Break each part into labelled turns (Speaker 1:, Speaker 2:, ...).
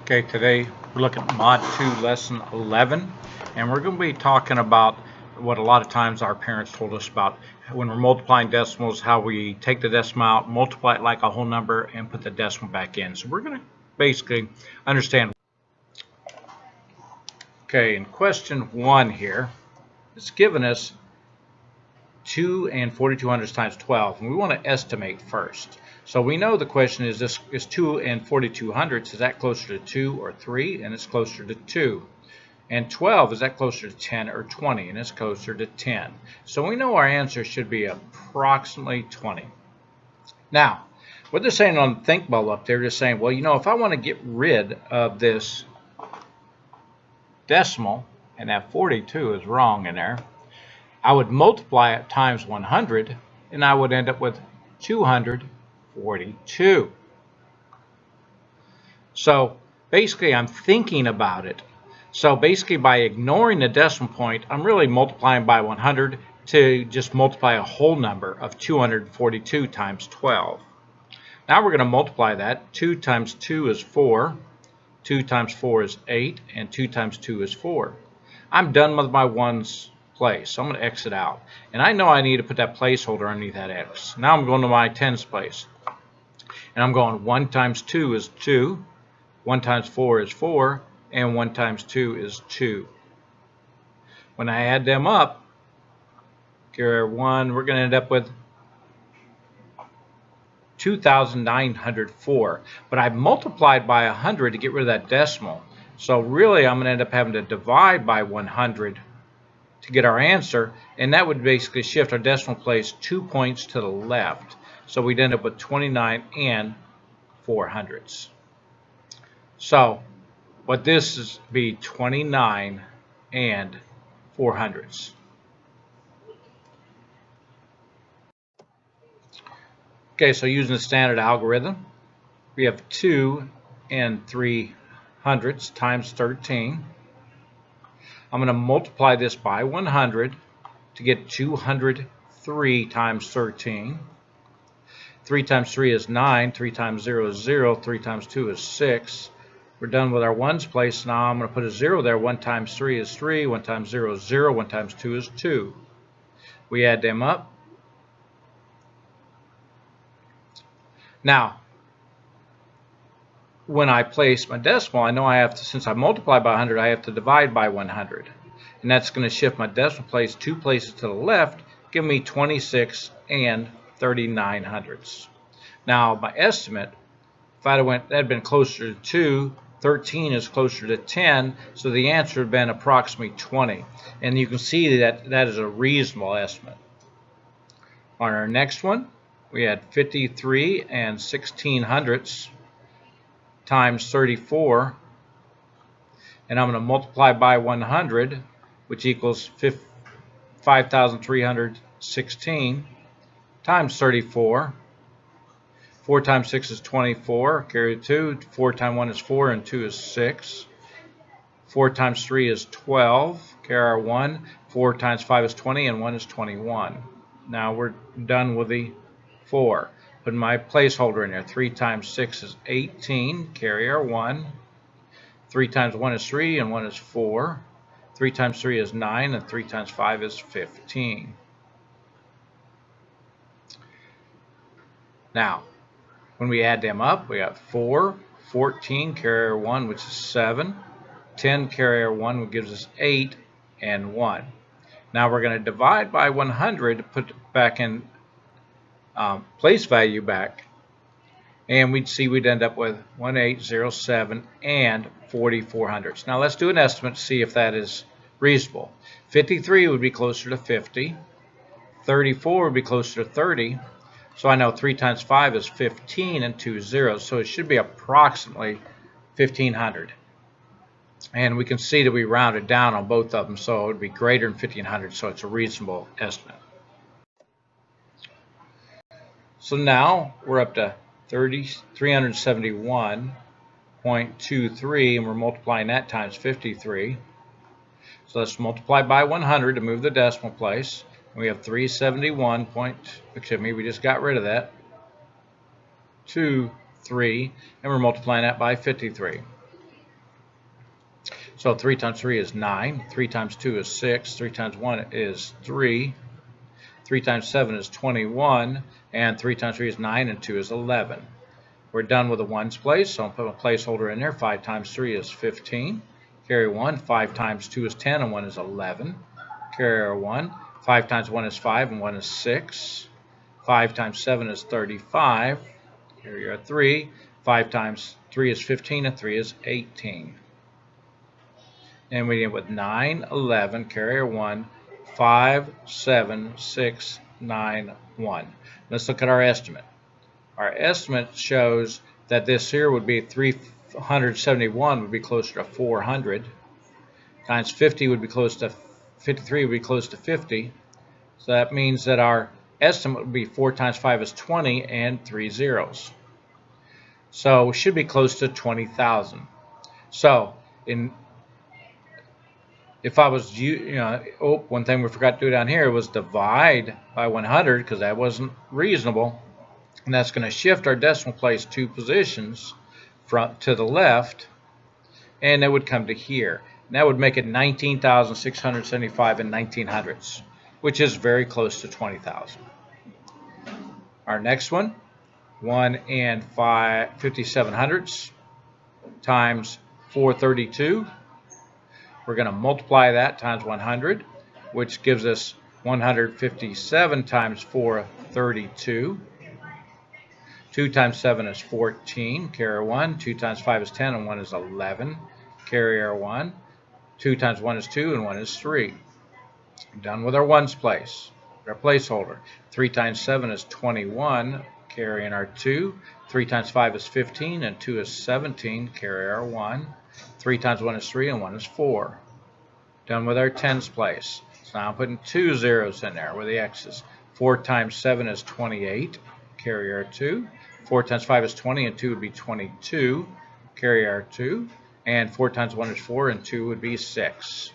Speaker 1: Okay, today we're looking at Mod 2 Lesson 11, and we're going to be talking about what a lot of times our parents told us about when we're multiplying decimals, how we take the decimal out, multiply it like a whole number, and put the decimal back in. So we're going to basically understand. Okay, in question 1 here, it's given us 2 and 4200 times 12, and we want to estimate first. So we know the question is, this is 2 and 4200, is that closer to 2 or 3? And it's closer to 2. And 12, is that closer to 10 or 20? And it's closer to 10. So we know our answer should be approximately 20. Now, what they're saying on the think bubble up there, they're saying, well, you know, if I want to get rid of this decimal, and that 42 is wrong in there, I would multiply it times 100, and I would end up with 242. So basically, I'm thinking about it. So basically, by ignoring the decimal point, I'm really multiplying by 100 to just multiply a whole number of 242 times 12. Now we're going to multiply that. 2 times 2 is 4. 2 times 4 is 8. And 2 times 2 is 4. I'm done with my ones place. So I'm going to X it out. And I know I need to put that placeholder underneath that X. Now I'm going to my tens place. And I'm going 1 times 2 is 2. 1 times 4 is 4. And 1 times 2 is 2. When I add them up, carry 1, we're going to end up with 2,904. But I've multiplied by 100 to get rid of that decimal. So really, I'm going to end up having to divide by 100 to get our answer, and that would basically shift our decimal place 2 points to the left. So we'd end up with 29 and 400ths. So what this is be 29 and 400ths. Okay, so using the standard algorithm, we have 2 and 300ths times 13. I'm going to multiply this by 100 to get 203 times 13. 3 times 3 is 9. 3 times 0 is 0. 3 times 2 is 6. We're done with our ones place. Now I'm going to put a 0 there. 1 times 3 is 3. 1 times 0 is 0. 1 times 2 is 2. We add them up. Now, when I place my decimal, I know I have to, since I multiply by 100, I have to divide by 100. And that's going to shift my decimal place 2 places to the left, give me 26 and 3900ths. Now, my estimate, if I'd have went, that had been closer to 2, 13 is closer to 10, so the answer would have been approximately 20. And you can see that that is a reasonable estimate. On our next one, we had 53 and 1600ths times 34, and I'm going to multiply by 100, which equals 5,316 times 34. 4 times 6 is 24, carry 2. 4 times 1 is 4, and 2 is 6. 4 times 3 is 12, carry our 1. 4 times 5 is 20, and 1 is 21. Now we're done with the 4. Put my placeholder in there. 3 times 6 is 18, carry our 1. 3 times 1 is 3, and 1 is 4. 3 times 3 is 9, and 3 times 5 is 15. Now, when we add them up, we got 4, 14, carry our 1, which is 7. 10, carry our 1, which gives us 8, and 1. Now we're going to divide by 100 to put back in place value back, and we'd see we'd end up with 1807 and 4400ths. Now let's do an estimate to see if that is reasonable. 53 would be closer to 50. 34 would be closer to 30. So I know 3 times 5 is 15 and 2 zeros, so it should be approximately 1500. And we can see that we rounded down on both of them, so it would be greater than 1500, so it's a reasonable estimate. So now we're up to 371.23, and we're multiplying that times 53. So let's multiply by 100 to move the decimal place. And we have 371. Excuse me, we just got rid of that. 23, and we're multiplying that by 53. So 3 times 3 is 9, 3 times 2 is 6, 3 times 1 is 3, 3 times 7 is 21, and 3 times 3 is 9, and 2 is 11. We're done with the ones place, so I'll put a placeholder in there. 5 times 3 is 15. Carry 1. 5 times 2 is 10, and 1 is 11. Carry our 1. 5 times 1 is 5, and 1 is 6. 5 times 7 is 35. Carry our 3. 5 times 3 is 15, and 3 is 18. And we end with 9, 11, carry our 1, 5, 7, 6, 9, 1. Let's look at our estimate. Our estimate shows that this here would be 371 would be closer to 400. Times 50 would be close to 53 would be close to 50. So that means that our estimate would be 4 times 5 is 20 and 3 zeros. So we should be close to 20,000. So if I was, one thing we forgot to do down here was divide by 100 because that wasn't reasonable. And that's going to shift our decimal place 2 positions to the left, and it would come to here. And that would make it 19,675 in 1900s, which is very close to 20,000. Our next one, 1 and 5700ths times 432. We're going to multiply that times 100, which gives us 157 times 432. 2 times 7 is 14, carry 1. 2 times 5 is 10, and 1 is 11. Carry our 1. 2 times 1 is 2, and 1 is 3. I'm done with our ones place. Our placeholder. 3 times 7 is 21, carry in our 2. 3 times 5 is 15, and 2 is 17, carry our 1. 3 times 1 is 3, and 1 is 4. Done with our tens place. So now I'm putting 2 zeros in there with the x's. 4 times 7 is 28, carry our 2. 4 times 5 is 20, and 2 would be 22. Carry our 2. And 4 times 1 is 4, and 2 would be 6.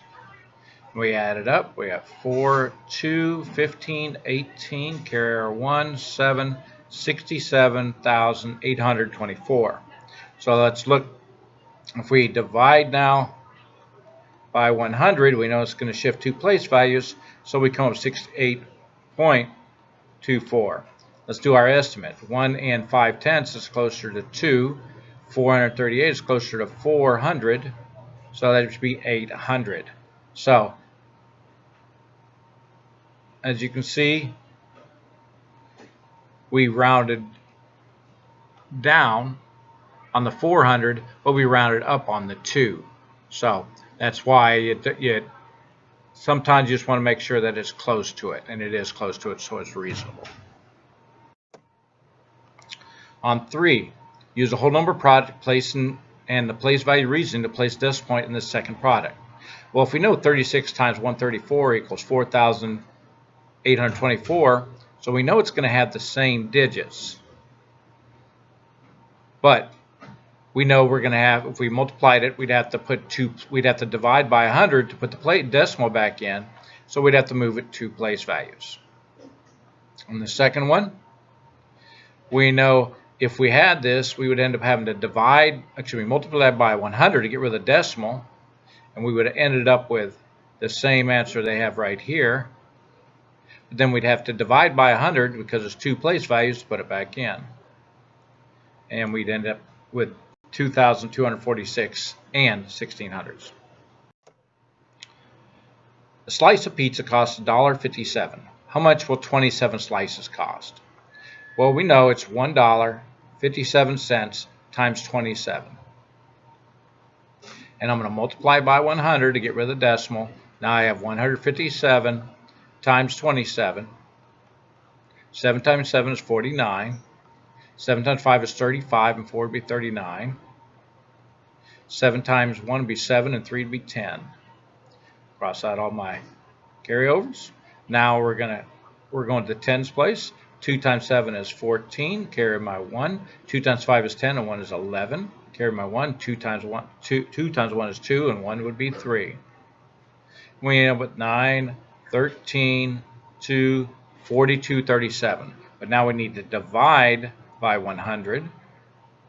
Speaker 1: We add it up. We have 4, 2, 15, 18. Carry our 1, 7, 67,824. So let's look. If we divide now by 100, we know it's going to shift 2 place values. So we come up with 68.24. Let's do our estimate. 1 and 5/10 is closer to 2. 438 is closer to 400. So that would be 800. So, as you can see, we rounded down on the 400, but we rounded up on the 2. So, that's why sometimes you just want to make sure that it's close to it, and it is close to it, so it's reasonable. On 3, use a whole number product and the place value reasoning to place decimal point in the second product. Well, if we know 36 times 134 equals 4,824, so we know it's going to have the same digits. But we know we're going to have, if we multiplied it, we'd have to divide by 100 to put the decimal back in. So we'd have to move it 2 place values. On the second one, we know if we had this, we would end up having to multiply that by 100 to get rid of the decimal, and we would have ended up with the same answer they have right here. But then we'd have to divide by 100 because it's 2 place values to put it back in. And we'd end up with 2,246 and 1600s. A slice of pizza costs $1.57. How much will 27 slices cost? Well, we know it's $1.57 times 27. And I'm going to multiply by 100 to get rid of the decimal. Now I have 157 times 27. 7 times 7 is 49. 7 times 5 is 35, and 4 would be 39. 7 times 1 would be 7, and 3 would be 10. Cross out all my carryovers. Now we're going to the tens place. 2 times 7 is 14. Carry my 1. 2 times 5 is 10, and 1 is 11. Carry my 1. 2 times 1 is 2, and 1 would be 3. We end up with 9, 13, 2, 42, 37. But now we need to divide by 100,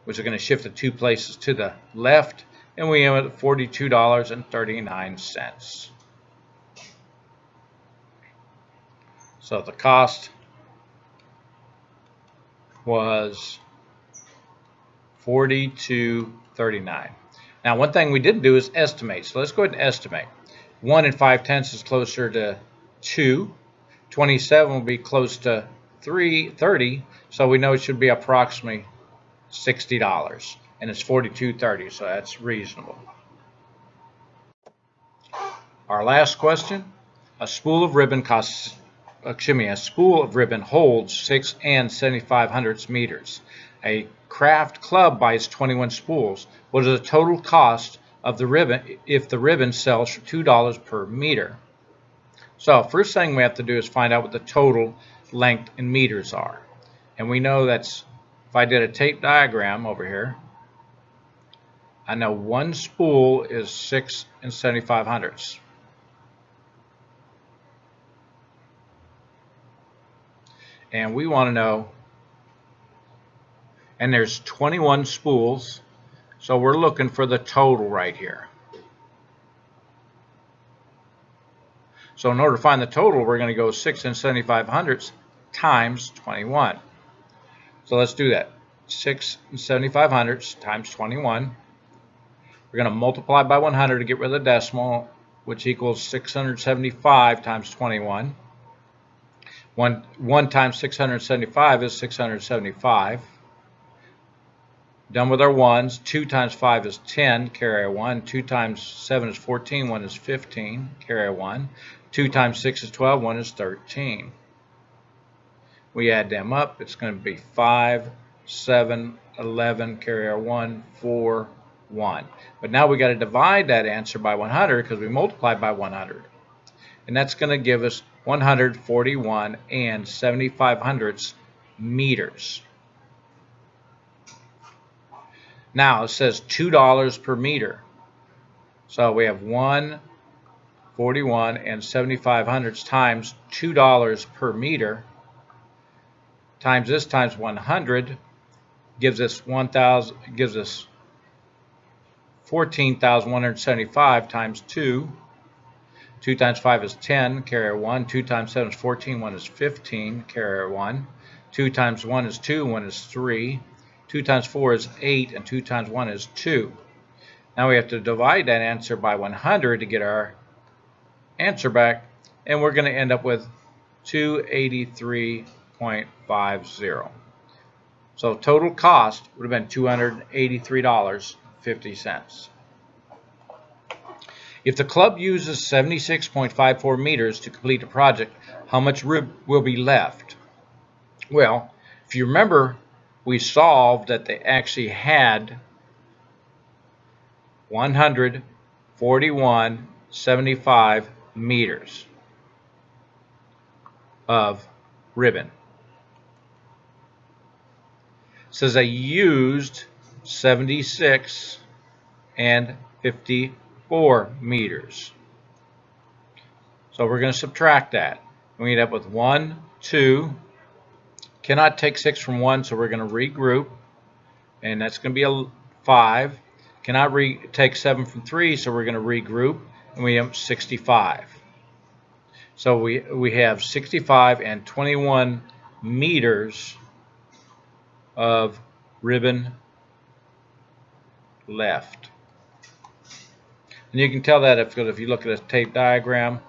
Speaker 1: which is going to shift the 2 places to the left, and we end at $42.39. So the cost was $42.39. Now, one thing we didn't do is estimate. So let's go ahead and estimate. 1 5/10 is closer to 2. 27 will be close to 30. So we know it should be approximately $60. And it's $42.30, so that's reasonable. Our last question. A spool of ribbon holds 6 7/75 meters. A craft club buys 21 spools. What is the total cost of the ribbon if the ribbon sells for $2 per meter? So first thing we have to do is find out what the total length in meters are. And we know that's, if I did a tape diagram over here, I know one spool is 6 7/75. And we want to know, and there's 21 spools, so we're looking for the total right here. So in order to find the total, we're going to go 6 7/75 times 21. So let's do that. 6 7/75 times 21. We're going to multiply by 100 to get rid of the decimal, which equals 675 times 21. 1 times 675 is 675. Done with our ones. 2 times 5 is 10, carry a 1. 2 times 7 is 14, 1 is 15, carry a 1. 2 times 6 is 12, 1 is 13. We add them up. It's going to be 5, 7, 11, carry our 1, 4, 1. But now we got to divide that answer by 100 because we multiplied by 100. And that's going to give us 141 7/75 meters. Now it says $2 per meter. So we have 141 7/75 times $2 per meter times this times 100 gives us 14,175 times 2. 2 times 5 is 10, carry 1. 2 times 7 is 14, 1 is 15, carry 1. 2 times 1 is 2, 1 is 3. 2 times 4 is 8, and 2 times 1 is 2. Now we have to divide that answer by 100 to get our answer back, and we're going to end up with 283.50. So total cost would have been $283.50. If the club uses 76.54 meters to complete the project, how much rib will be left? Well, if you remember, we solved that they actually had 141.75 meters of ribbon. It says they used 76 and 54 meters. So we're going to subtract that. We end up with 1, 2. Cannot take 6 from 1, so we're going to regroup. And that's going to be a 5. Cannot take 7 from 3, so we're going to regroup. And we have 65. So we have 65 and 21 meters of ribbon left. And you can tell that if you look at a tape diagram.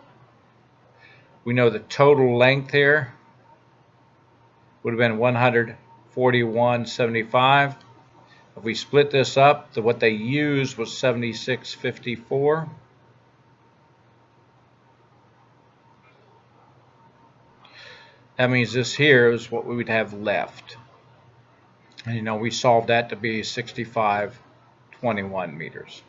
Speaker 1: We know the total length here would have been 141.75. If we split this up, what they used was 76.54. That means this here is what we would have left. And we solved that to be 65.21 meters.